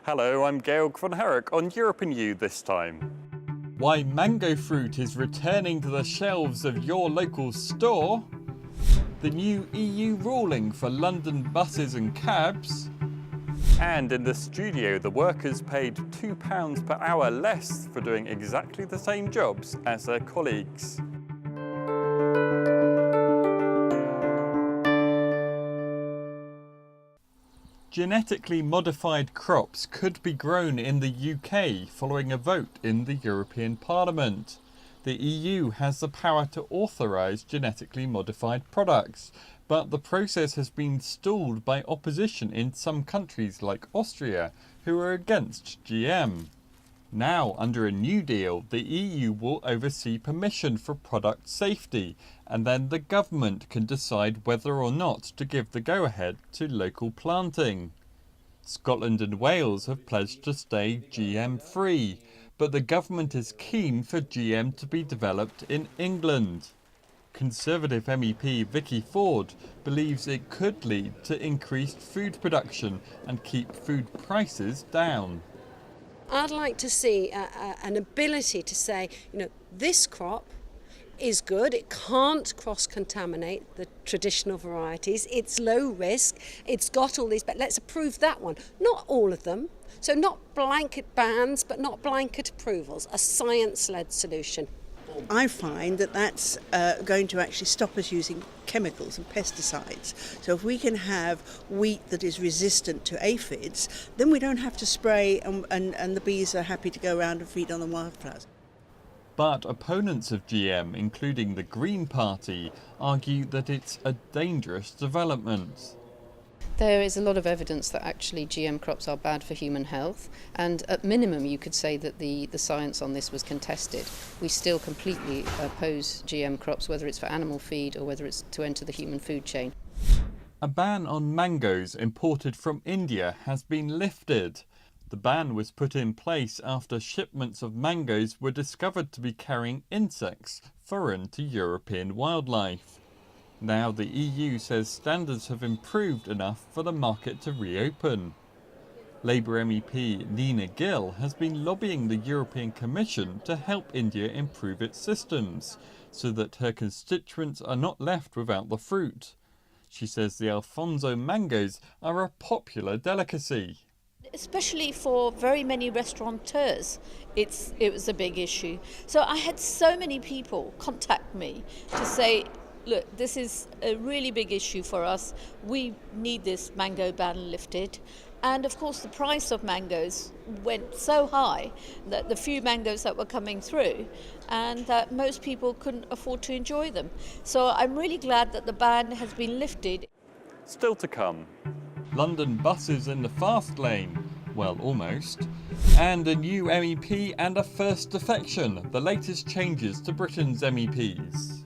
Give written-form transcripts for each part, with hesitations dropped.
Hello, I'm Georg von Herrick on Europe and You this time. Why mango fruit is returning to the shelves of your local store, the new EU ruling for London buses and cabs, and in the studio the workers paid £2 per hour less for doing exactly the same jobs as their colleagues. Genetically modified crops could be grown in the UK following a vote in the European Parliament. The EU has the power to authorise genetically modified products, but the process has been stalled by opposition in some countries like Austria, who are against GM. Now, under a new deal, the EU will oversee permission for product safety, and then the government can decide whether or not to give the go-ahead to local planting. Scotland and Wales have pledged to stay GM-free, but the government is keen for GM to be developed in England. Conservative MEP Vicky Ford believes it could lead to increased food production and keep food prices down. I'd like to see an ability to say, this crop is good, it can't cross-contaminate the traditional varieties, it's low risk, it's got all these, but let's approve that one. Not all of them, so not blanket bans, but not blanket approvals, a science-led solution. I find that that's going to actually stop us using chemicals and pesticides. So if we can have wheat that is resistant to aphids, then we don't have to spray and the bees are happy to go around and feed on the wildflowers. But opponents of GM, including the Green Party, argue that it's a dangerous development. There is a lot of evidence that actually GM crops are bad for human health, and at minimum you could say that the science on this was contested. We still completely oppose GM crops, whether it's for animal feed or whether it's to enter the human food chain. A ban on mangoes imported from India has been lifted. The ban was put in place after shipments of mangoes were discovered to be carrying insects foreign to European wildlife. Now the EU says standards have improved enough for the market to reopen. Labour MEP Nina Gill has been lobbying the European Commission to help India improve its systems, so that her constituents are not left without the fruit. She says the Alfonso mangoes are a popular delicacy. Especially for very many restaurateurs, it was a big issue. So I had so many people contact me to say, look, this is a really big issue for us. We need this mango ban lifted. And of course the price of mangoes went so high that the few mangoes that were coming through, and that most people couldn't afford to enjoy them. So I'm really glad that the ban has been lifted. Still to come. London buses in the fast lane. Well, almost. And a new MEP and a first defection. The latest changes to Britain's MEPs.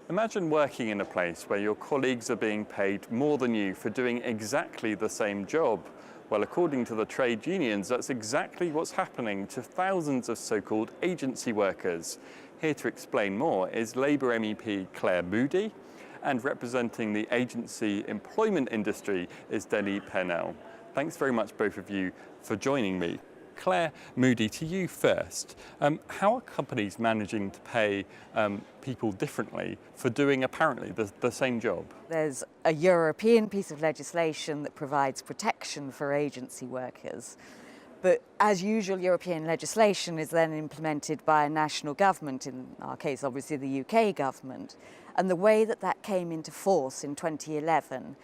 Imagine working in a place where your colleagues are being paid more than you for doing exactly the same job. Well, according to the trade unions, that's exactly what's happening to thousands of so-called agency workers. Here to explain more is Labour MEP Claire Moody, and representing the agency employment industry is Denny Pennell. Thanks very much, both of you, for joining me. Claire Moody, to you first. How are companies managing to pay people differently for doing apparently the same job? There's a European piece of legislation that provides protection for agency workers. But as usual, European legislation is then implemented by a national government, in our case obviously the UK government. And the way that that came into force in 2011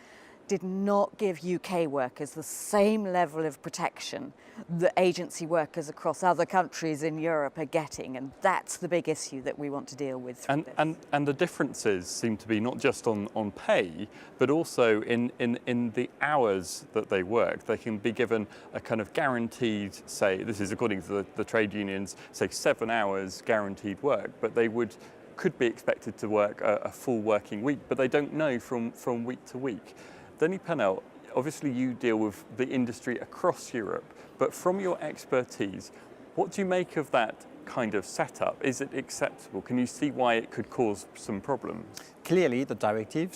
did not give UK workers the same level of protection that agency workers across other countries in Europe are getting, and that's the big issue that we want to deal with. And the differences seem to be not just on pay, but also in the hours that they work. They can be given a kind of guaranteed, say, this is according to the trade unions, say 7 hours guaranteed work, but they could be expected to work a full working week, but they don't know from week to week. Denny Pennell, obviously you deal with the industry across Europe, but from your expertise, what do you make of that kind of setup, is it acceptable? Can you see why it could cause some problems? Clearly, the directive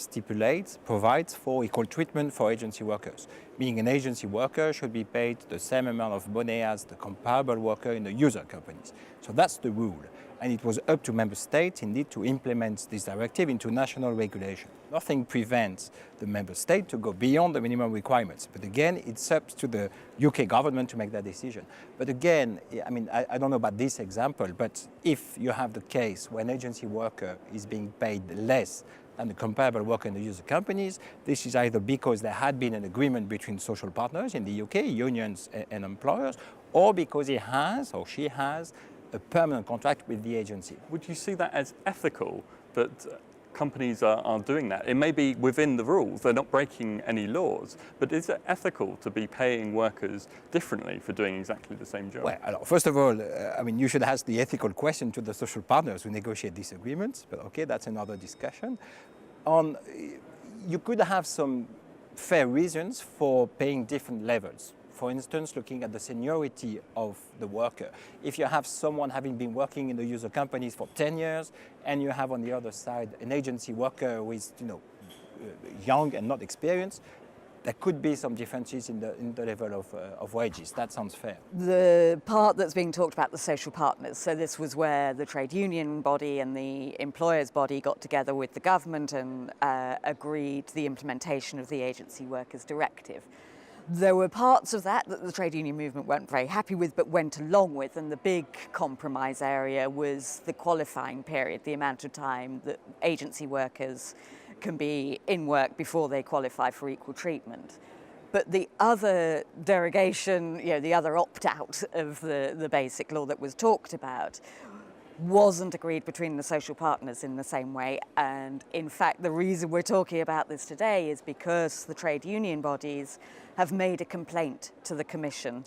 provides for equal treatment for agency workers, meaning an agency worker should be paid the same amount of money as the comparable worker in the user companies. So that's the rule. And it was up to member states indeed to implement this directive into national regulation. Nothing prevents the member state to go beyond the minimum requirements. But again, it's up to the UK government to make that decision. But again, I mean, I don't know about this example, but if you have the case where an agency worker is being paid less than the comparable worker in the user companies, this is either because there had been an agreement between social partners in the UK, unions and employers, or because he has or she has a permanent contract with the agency. Would you see that as ethical, that companies are doing that? It may be within the rules, they're not breaking any laws, but is it ethical to be paying workers differently for doing exactly the same job? Well, first of all, I mean, you should ask the ethical question to the social partners who negotiate these agreements, but okay, that's another discussion. You could have some fair reasons for paying different levels. For instance, looking at the seniority of the worker. If you have someone having been working in the user companies for 10 years, and you have on the other side an agency worker who is, young and not experienced, there could be some differences in the level of wages. That sounds fair. The part that's being talked about, the social partners, so this was where the trade union body and the employers body got together with the government and agreed the implementation of the Agency Workers Directive. There were parts of that the trade union movement weren't very happy with but went along with, and the big compromise area was the qualifying period, the amount of time that agency workers can be in work before they qualify for equal treatment. But the other derogation, the other opt-out of the basic law that was talked about wasn't agreed between the social partners in the same way. And in fact, the reason we're talking about this today is because the trade union bodies have made a complaint to the Commission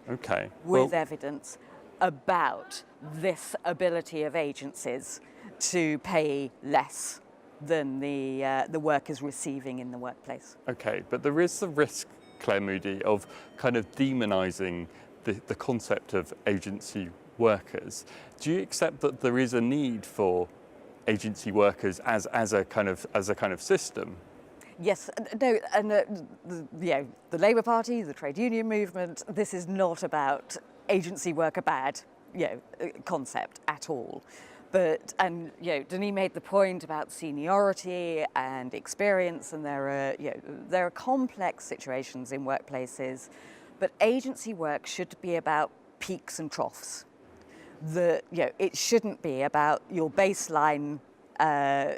with evidence about this ability of agencies to pay less than the workers receiving in the workplace. Okay, but there is the risk, Claire Moody, of kind of demonising the concept of agency workers. Do you accept that there is a need for agency workers as a kind of system? Yes, no, and the Labour Party, the trade union movement, this is not about agency worker bad, concept at all. But, Denis made the point about seniority and experience, and there are complex situations in workplaces, but agency work should be about peaks and troughs. It shouldn't be about your baseline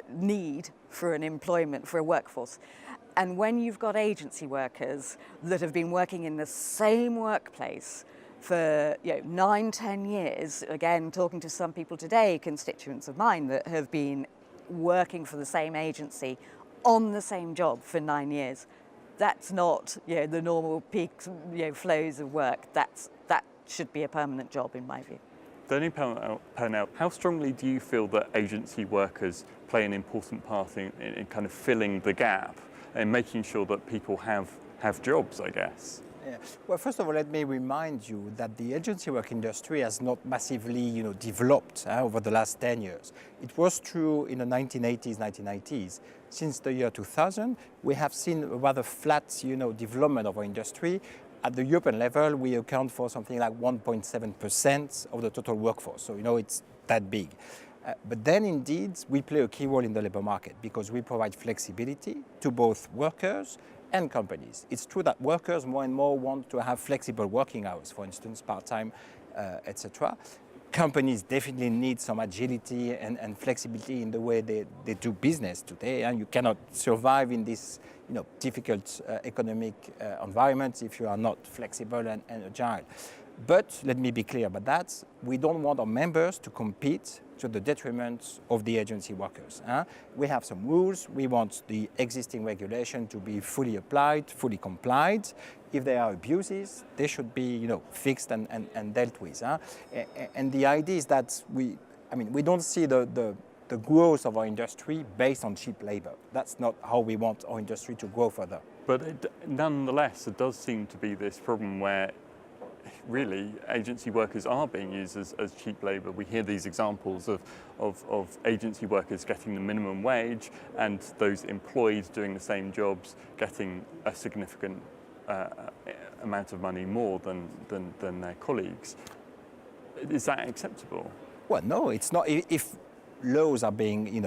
need for an employment, for a workforce. And when you've got agency workers that have been working in the same workplace for 9-10 years, again, talking to some people today, constituents of mine that have been working for the same agency on the same job for 9 years, that's not the normal peaks, flows of work. That should be a permanent job in my view. Denis Purnell, how strongly do you feel that agency workers play an important part in kind of filling the gap and making sure that people have jobs, I guess? Yeah. Well, first of all, let me remind you that the agency work industry has not massively, developed over the last 10 years. It was true in the 1980s, 1990s. Since the year 2000, we have seen a rather flat, development of our industry. At the European level, we account for something like 1.7% of the total workforce. So, it's that big. But then, indeed, we play a key role in the labour market because we provide flexibility to both workers and companies. It's true that workers more and more want to have flexible working hours, for instance, part-time, etc. Companies definitely need some agility and flexibility in the way they do business today, and you cannot survive in this difficult economic environment if you are not flexible and agile. But let me be clear about that. We don't want our members to compete to the detriment of the agency workers. We have some rules. We want the existing regulation to be fully applied, fully complied. If there are abuses, they should be fixed and dealt with. And the idea is that we don't see the growth of our industry based on cheap labor. That's not how we want our industry to grow further. But nonetheless, there does seem to be this problem where really agency workers are being used as cheap labour. We hear these examples of agency workers getting the minimum wage and those employed doing the same jobs getting a significant amount of money more than their colleagues. Is that acceptable? Well, no, it's not. If laws are being,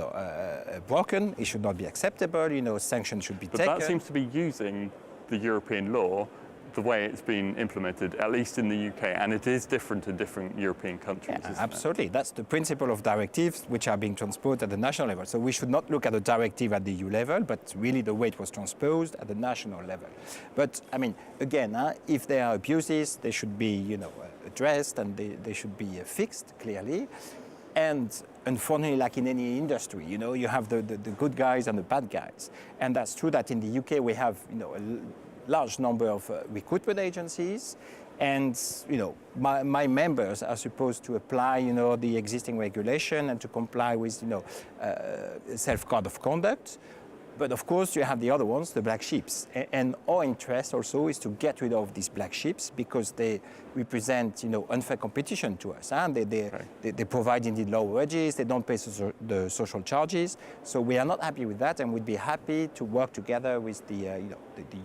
broken, it should not be acceptable. Sanctions should be taken. But that seems to be using the European law the way it's been implemented, at least in the UK, and it is different in different European countries. Yeah, absolutely. That's the principle of directives which are being transposed at the national level. So we should not look at the directive at the EU level, but really the way it was transposed at the national level. But I mean, again, if there are abuses, they should be, addressed and they should be fixed clearly. And unfortunately, like in any industry, you have the good guys and the bad guys. And that's true that in the UK we have, a large number of recruitment agencies, and my members are supposed to apply the existing regulation and to comply with self-code of conduct. But of course you have the other ones, the black sheep, and our interest also is to get rid of these black sheep because they represent unfair competition to us. And they provide indeed low wages, they don't pay the social charges. So we are not happy with that, and we'd be happy to work together with the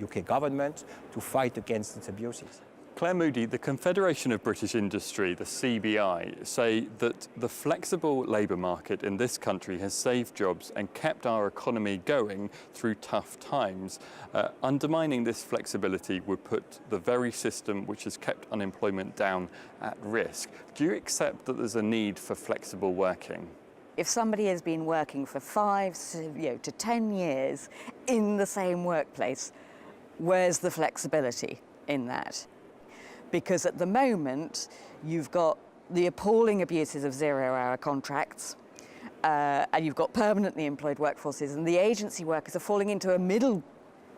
UK government to fight against its abuses. Claire Moody, the Confederation of British Industry, the CBI, say that the flexible labour market in this country has saved jobs and kept our economy going through tough times. Undermining this flexibility would put the very system which has kept unemployment down at risk. Do you accept that there's a need for flexible working? If somebody has been working for 5 to 10 years in the same workplace, where's the flexibility in that? Because at the moment, you've got the appalling abuses of zero-hour contracts, and you've got permanently employed workforces, and the agency workers are falling into a middle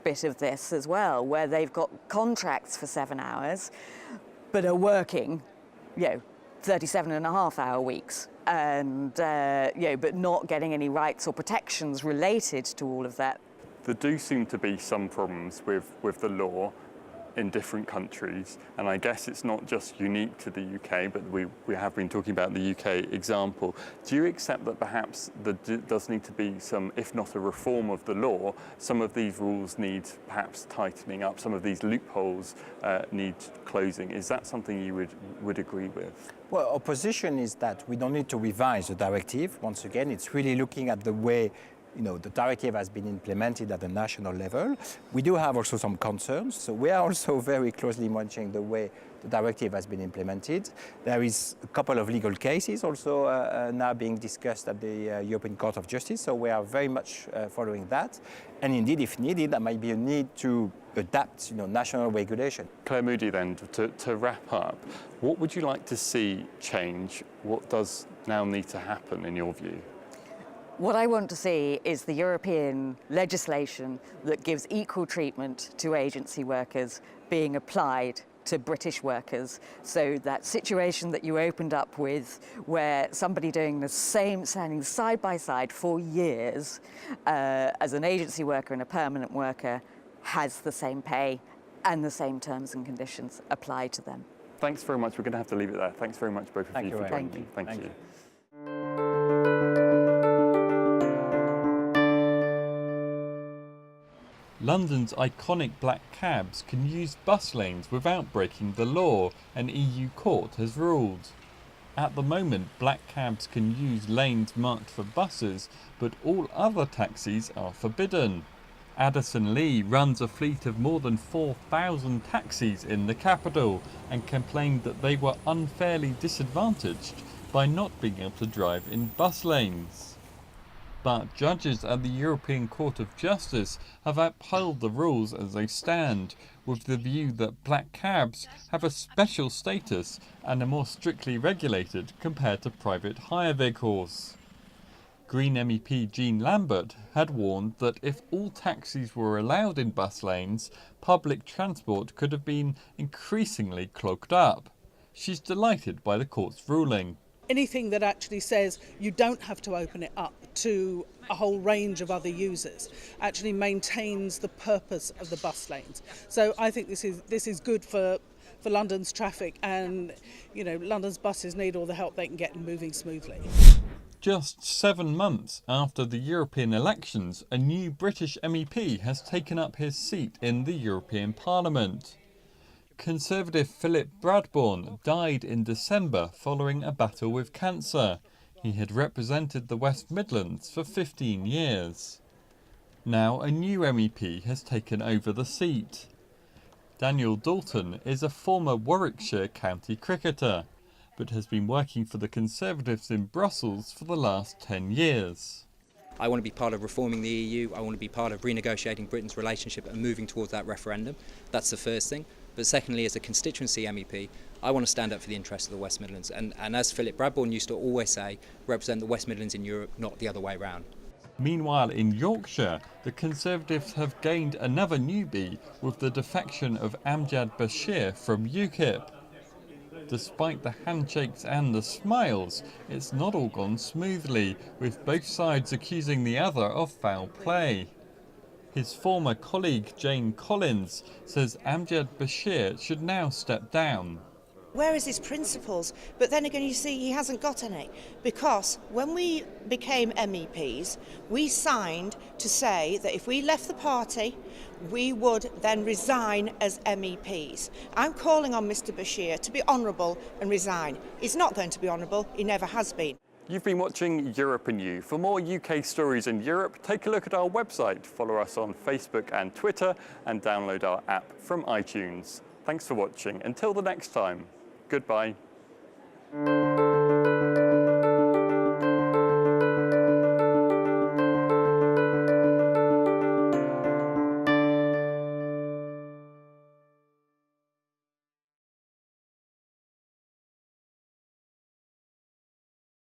bit of this as well, where they've got contracts for 7 hours, but are working, 37.5-hour weeks, and but not getting any rights or protections related to all of that. There do seem to be some problems with the law in different countries, and I guess it's not just unique to the UK, but we have been talking about the UK example. Do you accept that perhaps there does need to be some, if not a reform of the law, some of these rules need perhaps tightening up, some of these loopholes need closing? Is that something you would agree with? Well, our position is that we don't need to revise the directive. Once again, it's really looking at the way the directive has been implemented at the national level. We do have also some concerns, so we are also very closely monitoring the way the directive has been implemented. There is a couple of legal cases also now being discussed at the European Court of Justice, so we are very much following that. And indeed, if needed, there might be a need to adapt national regulation. Claire Moody, then, to wrap up, what would you like to see change? What does now need to happen in your view? What I want to see is the European legislation that gives equal treatment to agency workers being applied to British workers. So that situation that you opened up with, where somebody doing the same, standing side by side for years as an agency worker and a permanent worker, has the same pay and the same terms and conditions applied to them. Thanks very much. We're going to have to leave it there. Thanks very much, both of you, for joining me. Thank you. London's iconic black cabs can use bus lanes without breaking the law, an EU court has ruled. At the moment, black cabs can use lanes marked for buses, but all other taxis are forbidden. Addison Lee runs a fleet of more than 4,000 taxis in the capital and complained that they were unfairly disadvantaged by not being able to drive in bus lanes. But judges at the European Court of Justice have upheld the rules as they stand, with the view that black cabs have a special status and are more strictly regulated compared to private hire vehicles. Green MEP Jean Lambert had warned that if all taxis were allowed in bus lanes, public transport could have been increasingly clogged up. She's delighted by the court's ruling. Anything that actually says you don't have to open it up to a whole range of other users actually maintains the purpose of the bus lanes. So I think this is good for for London's traffic, and London's buses need all the help they can get in moving smoothly. Just 7 months after the European elections, a new British MEP has taken up his seat in the European Parliament. Conservative Philip Bradbourne died in December following a battle with cancer. He had represented the West Midlands for 15 years. Now a new MEP has taken over the seat. Daniel Dalton is a former Warwickshire county cricketer, but has been working for the Conservatives in Brussels for the last 10 years. I want to be part of reforming the EU, I want to be part of renegotiating Britain's relationship and moving towards that referendum. That's the first thing. But secondly, as a constituency MEP, I want to stand up for the interests of the West Midlands. And as Philip Bradbourne used to always say, represent the West Midlands in Europe, not the other way round. Meanwhile, in Yorkshire, the Conservatives have gained another newbie with the defection of Amjad Bashir from UKIP. Despite the handshakes and the smiles, it's not all gone smoothly, with both sides accusing the other of foul play. His former colleague Jane Collins says Amjad Bashir should now step down. Where is his principles? But then again, you see, he hasn't got any. Because when we became MEPs, we signed to say that if we left the party, we would then resign as MEPs. I'm calling on Mr Bashir to be honourable and resign. He's not going to be honourable, he never has been. You've been watching Europe and You. For more UK stories in Europe, take a look at our website, follow us on Facebook and Twitter, and download our app from iTunes. Thanks for watching. Until the next time, goodbye.